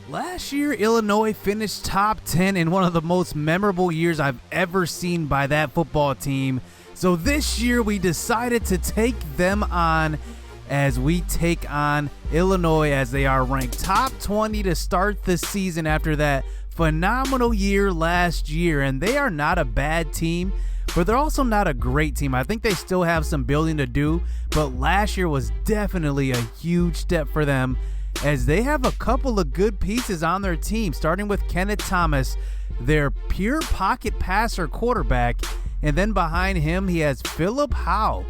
Last year, Illinois finished top 10 in one of the most memorable years I've ever seen by that football team. So this year, we decided to take them on as we take on Illinois, as they are ranked top 20 to start the season after that phenomenal year last year. And they are not a bad team, but they're also not a great team. I think they still have some building to do, but last year was definitely a huge step for them, as they have a couple of good pieces on their team, starting with Kenneth Thomas, their pure pocket passer quarterback, and then behind him he has Philip Howe,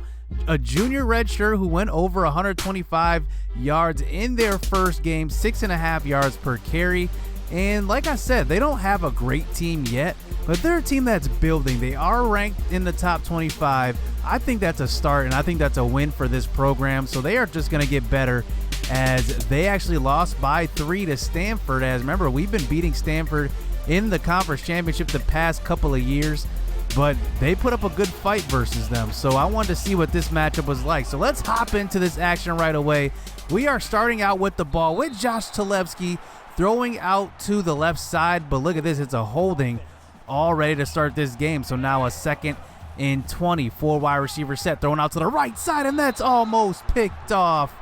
a junior redshirt who went over 125 yards in their first game, 6.5 yards per carry. And like I said, they don't have a great team yet, but they're a team that's building. They are ranked in the top 25. I think that's a start, and I think that's a win for this program. So they are just going to get better, as they actually lost by 3 to Stanford. As remember, we've been beating Stanford in the conference championship the past couple of years, but they put up a good fight versus them. So I wanted to see what this matchup was like. So let's hop into this action right away. We are starting out with the ball with Josh Talevski throwing out to the left side, but look at this, it's a holding all ready to start this game. So now a 2nd and 20, 4 wide receiver set, throwing out to the right side, and that's almost picked off.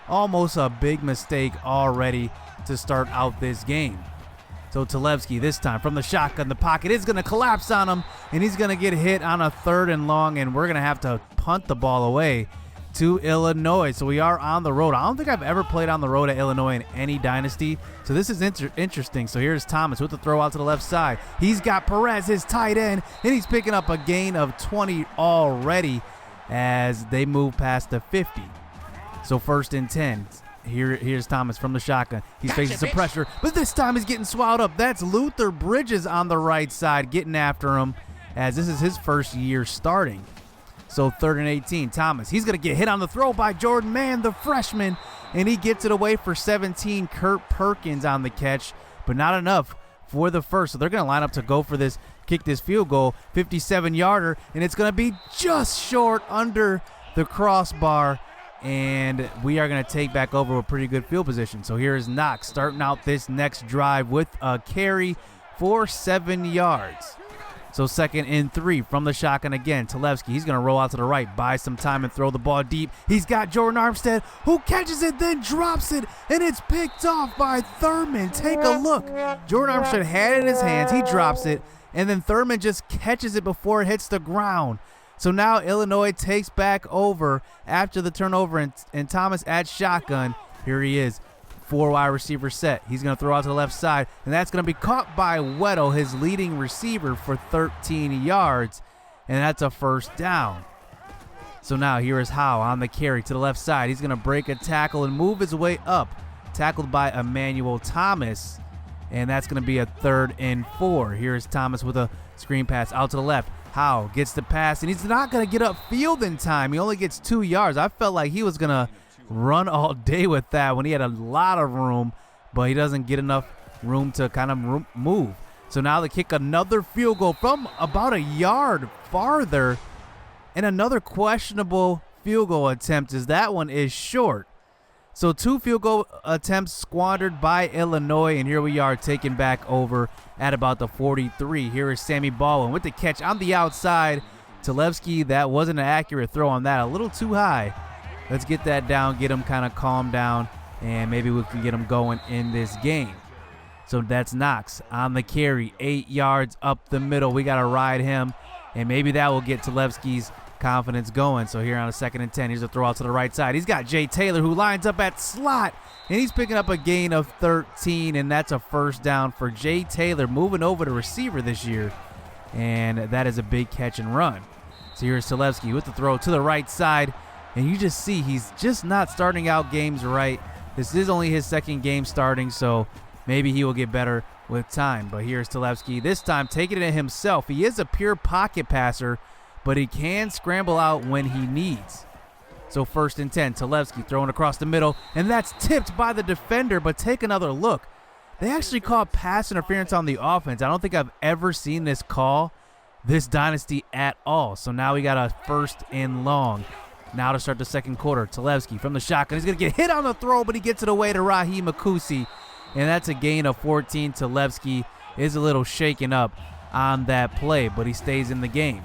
Almost a big mistake already to start out this game. So Talevski this time from the shotgun, the pocket is going to collapse on him, and he's going to get hit on a 3rd and long, and we're going to have to punt the ball away to Illinois. So we are on the road. I don't think I've ever played on the road at Illinois in any dynasty, so this is interesting. So here's Thomas with the throw out to the left side. He's got Perez, his tight end, and he's picking up a gain of 20 already as they move past the 50. So 1st and 10. Here's Thomas from the shotgun. He's facing some pressure, but this time he's getting swallowed up. That's Luther Bridges on the right side getting after him, as this is his first year starting. So 3rd and 18. Thomas, he's going to get hit on the throw by Jordan Mann, the freshman, and he gets it away for 17. Kurt Perkins on the catch, but not enough for the first. So they're going to line up to go for this, kick this field goal, 57-yarder, and it's going to be just short under the crossbar. And we are going to take back over a pretty good field position. So here is Knox starting out this next drive with a carry for 7 yards. So 2nd and 3 from the shotgun again. Talevski, he's going to roll out to the right, buy some time and throw the ball deep. He's got Jordan Armstead, who catches it, then drops it, and it's picked off by Thurman. Take a look. Jordan Armstead had it in his hands. He drops it, and then Thurman just catches it before it hits the ground. So now Illinois takes back over after the turnover, and Thomas at shotgun. Here he is, 4 wide receiver set. He's going to throw out to the left side, and that's going to be caught by Weddle, his leading receiver, for 13 yards, and that's a 1st down. So now here is Howe on the carry to the left side. He's going to break a tackle and move his way up, tackled by Emmanuel Thomas, and that's going to be a 3rd and 4. Here is Thomas with a screen pass out to the left. Howe gets the pass, and he's not going to get upfield in time. He only gets 2 yards. I felt like he was going to run all day with that when he had a lot of room, but he doesn't get enough room to kind of move. So now they kick another field goal from about a yard farther, and another questionable field goal attempt, as that one is short. So 2 field goal attempts squandered by Illinois, and here we are taking back over at about the 43. Here is Sammy Baldwin with the catch on the outside. Talevski, that wasn't an accurate throw on that, a little too high. Let's get that down, get him kind of calmed down, and maybe we can get him going in this game. So that's Knox on the carry, 8 yards up the middle. We got to ride him, and maybe that will get Talevski's confidence going. So here on a 2nd and 10, here's a throw out to the right side. He's got Jay Taylor, who lines up at slot, and he's picking up a gain of 13, and that's a 1st down for Jay Taylor, moving over to receiver this year, and that is a big catch and run. So here's Talevski with the throw to the right side, and you just see he's just not starting out games right. This is only his 2nd game starting, so maybe he will get better with time. But here's Talevski this time taking it himself. He is a pure pocket passer, but he can scramble out when he needs. So 1st and 10, Talevski throwing across the middle, and that's tipped by the defender, but take another look. They actually called pass interference on the offense. I don't think I've ever seen this call this dynasty at all. So now we got a 1st and long. Now to start the 2nd quarter, Talevski from the shotgun. He's going to get hit on the throw, but he gets it away to Raheem Akusi. and that's a gain of 14. Talevski is a little shaken up on that play, but he stays in the game.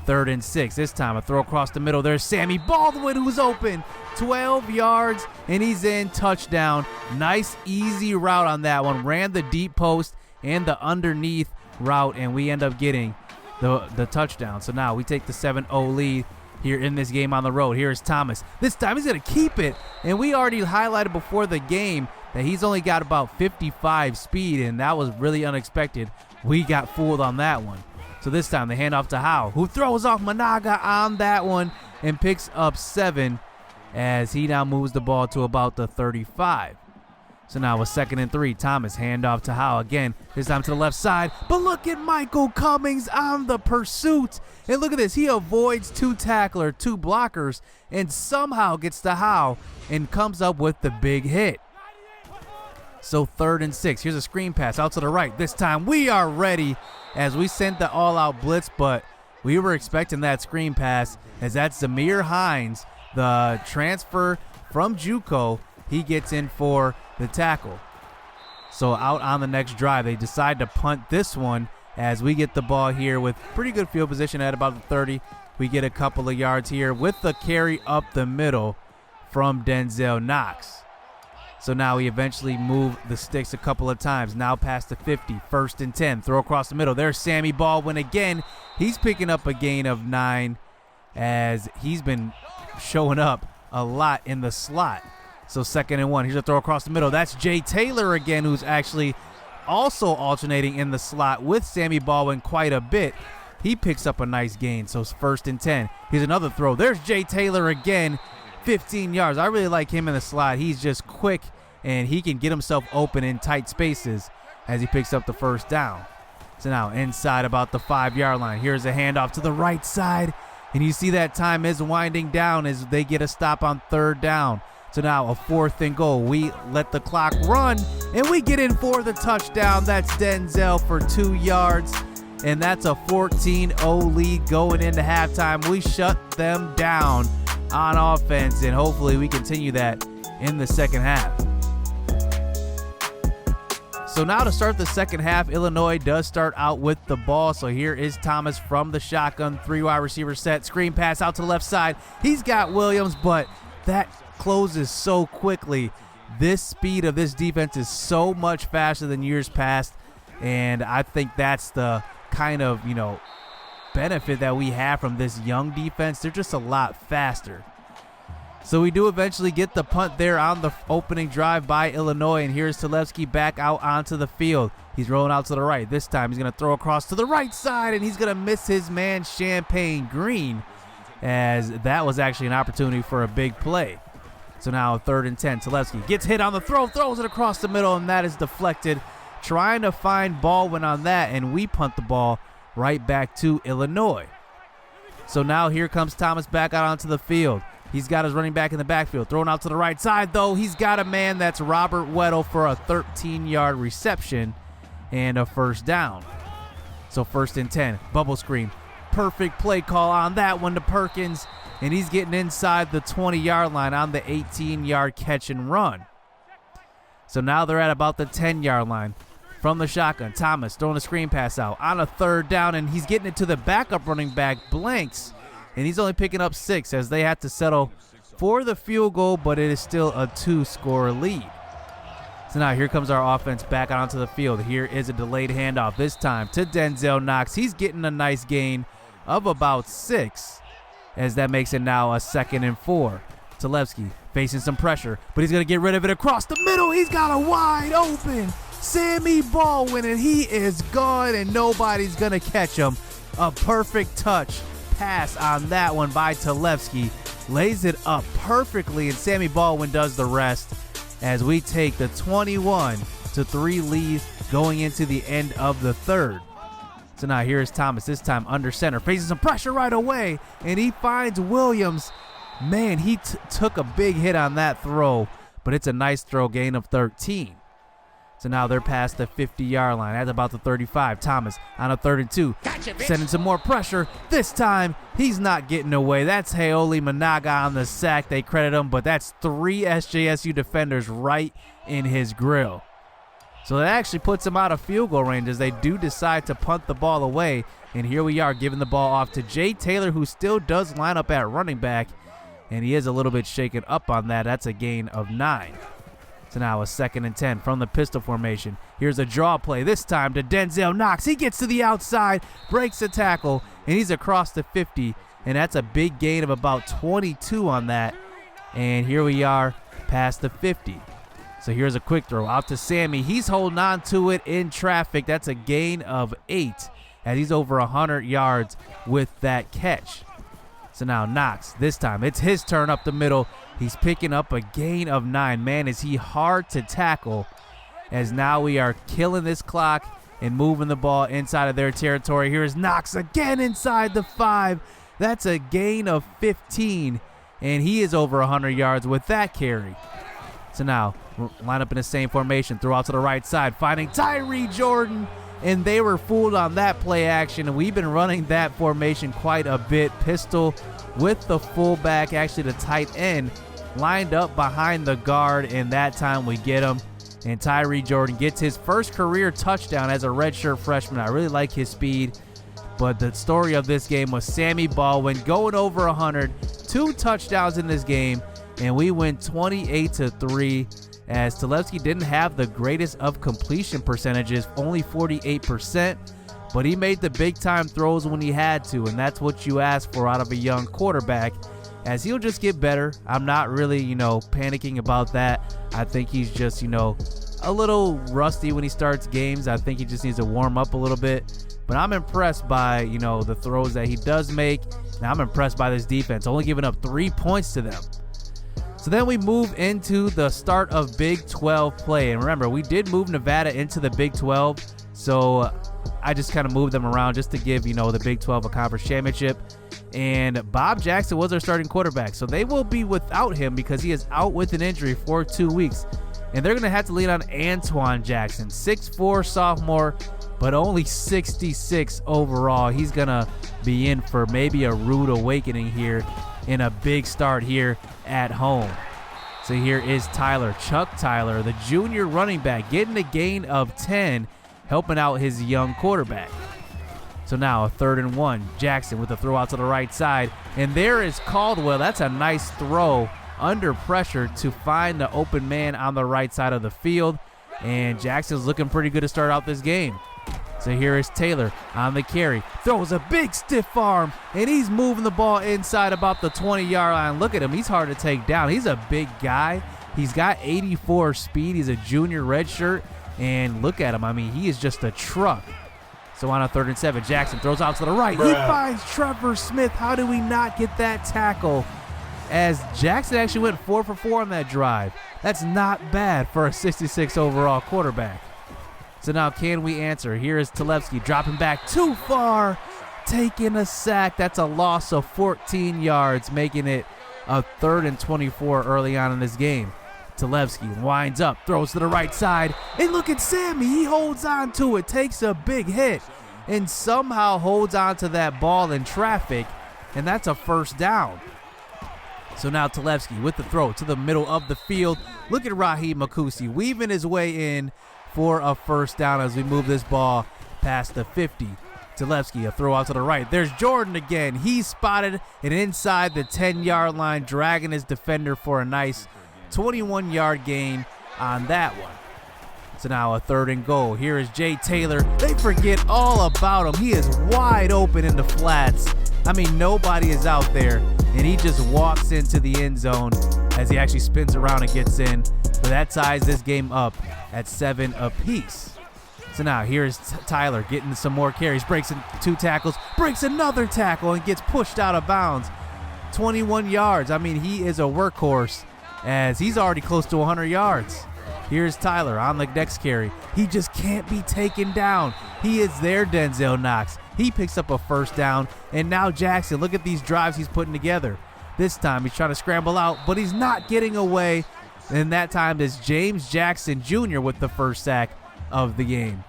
3rd and 6. This time a throw across the middle. There's Sammy Baldwin, who's open. 12 yards, and he's in. Touchdown. Nice, easy route on that one. Ran the deep post and the underneath route, and we end up getting the touchdown. So now we take the 7-0 lead here in this game on the road. Here's Thomas. This time he's going to keep it, and we already highlighted before the game that he's only got about 55 speed, and that was really unexpected. We got fooled on that one. So this time they hand off to Howe, who throws off Managa on that one and picks up 7 as he now moves the ball to about the 35. So now with 2nd and 3, Thomas hand off to Howe again, this time to the left side. But look at Michael Cummings on the pursuit. And look at this, he avoids 2 blockers, and somehow gets to Howe and comes up with the big hit. So 3rd and 6, here's a screen pass out to the right. This time we are ready as we sent the all-out blitz, but we were expecting that screen pass as that's Zamir Hines, the transfer from JUCO. He gets in for the tackle. So out on the next drive, they decide to punt this one as we get the ball here with pretty good field position at about the 30. We get a couple of yards here with the carry up the middle from Denzel Knox. So now we eventually move the sticks a couple of times. Now past the 50, 1st and 10. Throw across the middle. There's Sammy Baldwin again. He's picking up a gain of 9 as he's been showing up a lot in the slot. So 2nd and 1. Here's a throw across the middle. That's Jay Taylor again, who's actually also alternating in the slot with Sammy Baldwin quite a bit. He picks up a nice gain. So it's 1st and 10. Here's another throw. There's Jay Taylor again. 15 yards. I really like him in the slot. He's just quick, and he can get himself open in tight spaces as he picks up the 1st down. So now inside about the 5-yard line. Here's a handoff to the right side, and you see that time is winding down as they get a stop on 3rd down. So now a 4th and goal. We let the clock run, and we get in for the touchdown. That's Denzel for 2 yards, and that's a 14-0 lead going into halftime. We shut them down on offense, and hopefully we continue that in the second half. So now to start the second half, Illinois does start out with the ball. So here is Thomas from the shotgun, 3 wide receiver set, screen pass out to the left side. He's got Williams, but that closes so quickly. This speed of this defense is so much faster than years past, and I think that's the kind of, benefit that we have from this young defense. They're just a lot faster. So we do eventually get the punt there on the opening drive by Illinois, and here's Talevski back out onto the field. He's rolling out to the right. This time he's going to throw across to the right side, and he's going to miss his man Champagne Green, as that was actually an opportunity for a big play. So now 3rd and 10. Talevski gets hit on the throw, throws it across the middle, and that is deflected. Trying to find Baldwin on that, and we punt the ball right back to Illinois. So now here comes Thomas back out onto the field. He's got his running back in the backfield. Thrown out to the right side, though. He's got a man. That's Robert Weddle for a 13-yard reception and a 1st down. So 1st and 10. Bubble screen. Perfect play call on that one to Perkins, and he's getting inside the 20-yard line on the 18-yard catch and run. So now they're at about the 10-yard line. From the shotgun, Thomas throwing a screen pass out on a 3rd down, and he's getting it to the backup running back, Blanks, and he's only picking up 6 as they have to settle for the field goal, but it is still a 2-score lead. So now here comes our offense back out onto the field. Here is a delayed handoff, this time to Denzel Knox. He's getting a nice gain of about 6 as that makes it now a 2nd and 4. Talevski facing some pressure, but he's going to get rid of it across the middle. He's got a wide open Sammy Baldwin, and he is gone, and nobody's going to catch him. A perfect touch pass on that one by Talevski. Lays it up perfectly, and Sammy Baldwin does the rest as we take the 21-3 lead going into the end of the 3rd. So now here's Thomas, this time under center, facing some pressure right away, and he finds Williams. Man, he took a big hit on that throw, but it's a nice throw, gain of 13. So now they're past the 50-yard line at about the 35. Thomas on a 3rd and 2. Gotcha, sending some more pressure. This time, he's not getting away. That's Heoli Managa on the sack. They credit him, but that's 3 SJSU defenders right in his grill. So that actually puts him out of field goal range as they do decide to punt the ball away. And here we are giving the ball off to Jay Taylor, who still does line up at running back. And he is a little bit shaken up on that. That's a gain of 9. So now a 2nd and 10 from the pistol formation. Here's a draw play, this time to Denzel Knox. He gets to the outside, breaks a tackle, and he's across the 50. And that's a big gain of about 22 on that. And here we are past the 50. So here's a quick throw out to Sammy. He's holding on to it in traffic. That's a gain of 8 as he's over 100 yards with that catch. So now Knox, this time it's his turn up the middle. He's picking up a gain of 9. Man, is he hard to tackle, as now we are killing this clock and moving the ball inside of their territory. Here's Knox again inside the 5. That's a gain of 15, and he is over 100 yards with that carry. So now line up in the same formation, throw out to the right side, finding Tyree Jordan, and they were fooled on that play action, and we've been running that formation quite a bit. Pistol with the fullback, actually the tight end, lined up behind the guard, and that time we get him. And Tyree Jordan gets his first career touchdown as a redshirt freshman. I really like his speed, but the story of this game was Sammy Baldwin going over 100, 2 touchdowns in this game, and we win 28-3. As Talevski didn't have the greatest of completion percentages, only 48%, but he made the big-time throws when he had to, and that's what you ask for out of a young quarterback, as he'll just get better. I'm not really, panicking about that. I think he's just, a little rusty when he starts games. I think he just needs to warm up a little bit, but I'm impressed by, the throws that he does make, and I'm impressed by this defense, only giving up 3 points to them. So then we move into the start of Big 12 play. And remember, we did move Nevada into the Big 12. So I just kind of moved them around just to give, the Big 12 a conference championship. And Bob Jackson was our starting quarterback. So they will be without him because he is out with an injury for 2 weeks. And they're going to have to lean on Antoine Jackson, 6'4" sophomore, but only 66 overall. He's going to be in for maybe a rude awakening here in a big start here at home. So here is Chuck Tyler, the junior running back, getting a gain of 10, helping out his young quarterback. So now a 3rd and 1. Jackson with the throw out to the right side, and there is Caldwell. That's a nice throw under pressure to find the open man on the right side of the field, and Jackson's looking pretty good to start out this game. So here is Taylor on the carry. Throws a big stiff arm, and he's moving the ball inside about the 20-yard line. Look at him. He's hard to take down. He's a big guy. He's got 84 speed. He's a junior redshirt, and look at him. I mean, he is just a truck. So on a 3rd and 7, Jackson throws out to the right. He finds Trevor Smith. How do we not get that tackle? As Jackson actually went 4 for 4 on that drive. That's not bad for a 66 overall quarterback. So now can we answer? Here is Talevski dropping back too far, taking a sack. That's a loss of 14 yards, making it a 3rd and 24 early on in this game. Talevski winds up, throws to the right side, and look at Sammy. He holds on to it, takes a big hit, and somehow holds on to that ball in traffic, and that's a 1st down. So now Talevski with the throw to the middle of the field. Look at Raheem Makusi weaving his way in for a 1st down as we move this ball past the 50. Talevski, a throw out to the right. There's Jordan again. He's spotted and inside the 10-yard line, dragging his defender for a nice 21-yard gain on that one. So now a 3rd and goal. Here is Jay Taylor. They forget all about him. He is wide open in the flats. I mean, nobody is out there, and he just walks into the end zone as he actually spins around and gets in. So that ties this game up at 7 apiece. So now here's Tyler getting some more carries, breaks in 2 tackles, breaks another tackle, and gets pushed out of bounds. 21 yards. I mean, he is a workhorse as he's already close to 100 yards. Here's Tyler on the next carry. He just can't be taken down. He is there, Denzel Knox. He picks up a 1st down, and now Jackson, look at these drives he's putting together. This time he's trying to scramble out, but he's not getting away. And that time is James Jackson Jr. with the 1st sack of the game.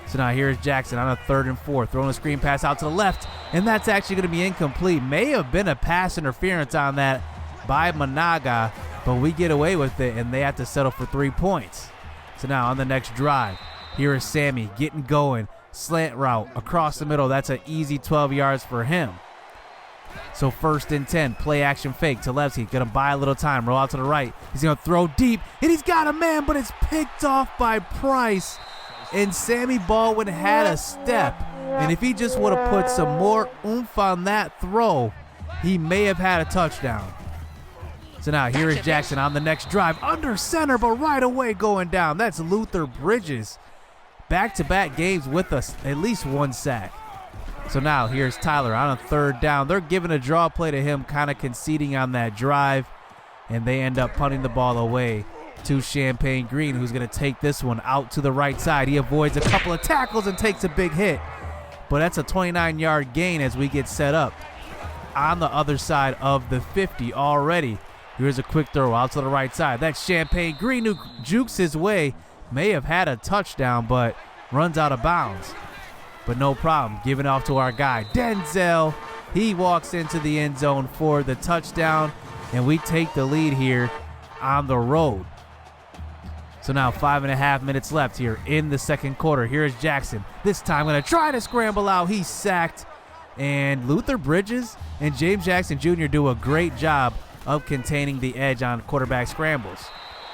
So now here's Jackson on a 3rd and 4, throwing a screen pass out to the left, and that's actually going to be incomplete. May have been a pass interference on that by Managa, but we get away with it, and they have to settle for 3 points. So now on the next drive, here is Sammy getting going. Slant route across the middle. That's an easy 12 yards for him. So 1st and 10, play action fake. Talevski going to buy a little time, roll out to the right. He's going to throw deep, and he's got a man, but it's picked off by Price. And Sammy Baldwin had a step. And if he just would have put some more oomph on that throw, he may have had a touchdown. So now here is Jackson on the next drive. Under center, but right away going down. That's Luther Bridges. Back-to-back games with us, at least 1 sack. So now here's Tyler on a 3rd down. They're giving a draw play to him, kind of conceding on that drive. And they end up punting the ball away to Champagne Green, who's going to take this one out to the right side. He avoids a couple of tackles and takes a big hit. But that's a 29-yard gain as we get set up on the other side of the 50 already. Here's a quick throw out to the right side. That's Champagne Green who jukes his way. May have had a touchdown, but runs out of bounds. But no problem. Giving off to our guy, Denzel. He walks into the end zone for the touchdown, and we take the lead here on the road. So now 5.5 minutes left here in the 2nd quarter. Here's Jackson. This time going to try to scramble out. He's sacked. And Luther Bridges and James Jackson Jr. do a great job of containing the edge on quarterback scrambles.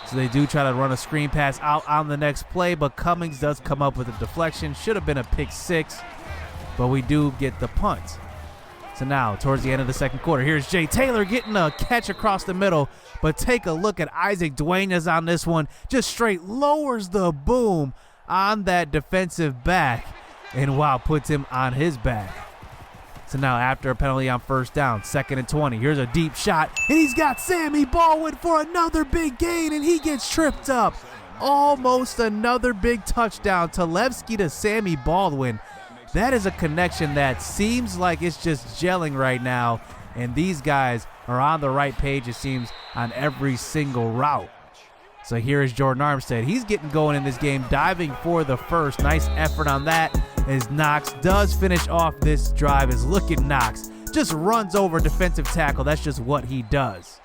So they do try to run a screen pass out on the next play, but Cummings does come up with a deflection. Should have been a pick 6, but we do get the punt. So now, towards the end of the 2nd quarter, here's Jay Taylor getting a catch across the middle, but take a look at Isaac Duenas on this one. Just straight lowers the boom on that defensive back, and wow, puts him on his back. So now after a penalty on 1st down, 2nd and 20, here's a deep shot, and he's got Sammy Baldwin for another big gain, and he gets tripped up. Almost another big touchdown. Talevski to Sammy Baldwin. That is a connection that seems like it's just gelling right now, and these guys are on the right page, it seems, on every single route. So here is Jordan Armstead. He's getting going in this game, diving for the first. Nice effort on that as Knox does finish off this drive. As look at Knox, just runs over defensive tackle. That's just what he does.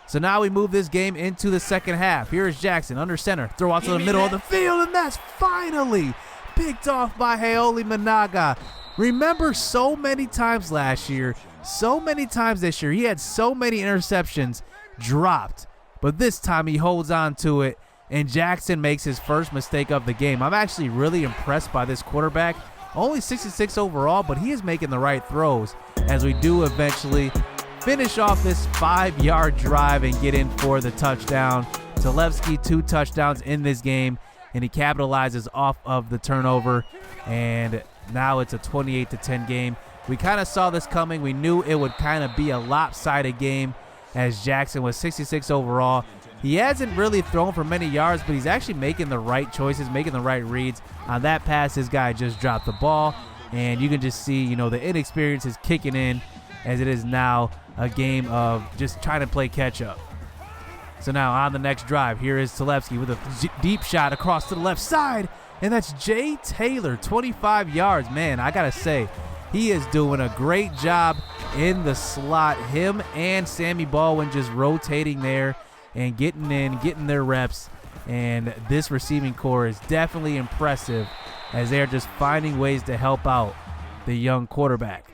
So now we move this game into the 2nd half. Here is Jackson under center. Throw out to the middle of the field, and that's finally picked off by Haoli Managa. Remember, so many times last year, so many times this year, he had so many interceptions dropped. But this time he holds on to it, and Jackson makes his first mistake of the game. I'm actually really impressed by this quarterback. Only 66 overall, but he is making the right throws as we do eventually finish off this 5-yard drive and get in for the touchdown. Talevski 2 touchdowns in this game, and he capitalizes off of the turnover, and now it's a 28-10 game. We kind of saw this coming. We knew it would kind of be a lopsided game, as Jackson was 66 overall. He hasn't really thrown for many yards, but he's actually making the right choices, making the right reads. On that pass, his guy just dropped the ball, and you can just see, you know, the inexperience is kicking in as it is now a game of just trying to play catch-up. So now on the next drive, here is Talevski with a deep shot across to the left side, and that's Jay Taylor, 25 yards. Man, I got to say, he is doing a great job in the slot. Him and Sammy Baldwin just rotating there and getting in, getting their reps. And this receiving core is definitely impressive as they're just finding ways to help out the young quarterback.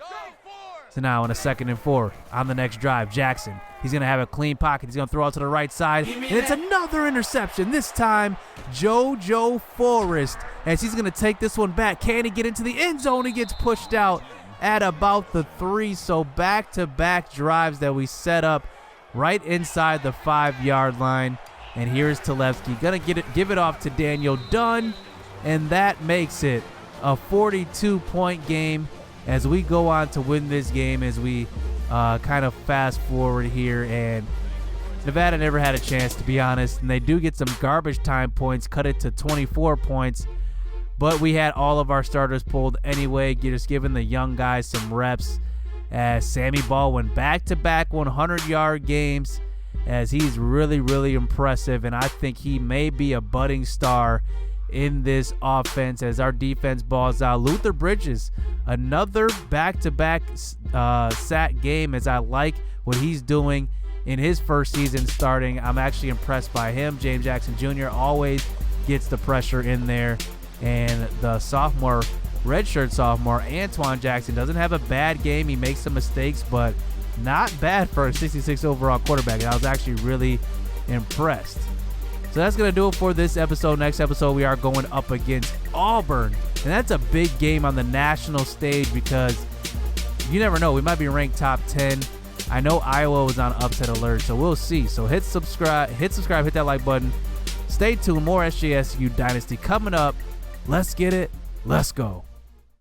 So now on a 2nd and 4 on the next drive, Jackson, he's going to have a clean pocket. He's going to throw out to the right side, and it's another interception. This time, JoJo Forrest, as he's going to take this one back. Can he get into the end zone? He gets pushed out at about the 3. So back-to-back drives that we set up right inside the 5-yard line. And here's Talevski, going to give it off to Daniel Dunn, and that makes it a 42-point game as we go on to win this game as we kind of fast forward here. And Nevada never had a chance, to be honest, and they do get some garbage time points, cut it to 24 points. But we had all of our starters pulled anyway, just giving the young guys some reps as Sammy Baldwin back-to-back 100-yard games as he's really, really impressive. And I think he may be a budding star in this offense as our defense balls out. Luther Bridges, another back-to-back sack game as I like what he's doing in his first season starting. I'm actually impressed by him. James Jackson Jr. always gets the pressure in there. And the sophomore, redshirt sophomore, Antoine Jackson doesn't have a bad game. He makes some mistakes, but not bad for a 66 overall quarterback. And I was actually really impressed. So that's going to do it for this episode. Next episode, we are going up against Auburn. And that's a big game on the national stage because you never know. We might be ranked top 10. I know Iowa was on upset alert, so we'll see. So hit subscribe, hit that like button. Stay tuned. More SJSU Dynasty coming up. Let's get it. Let's go.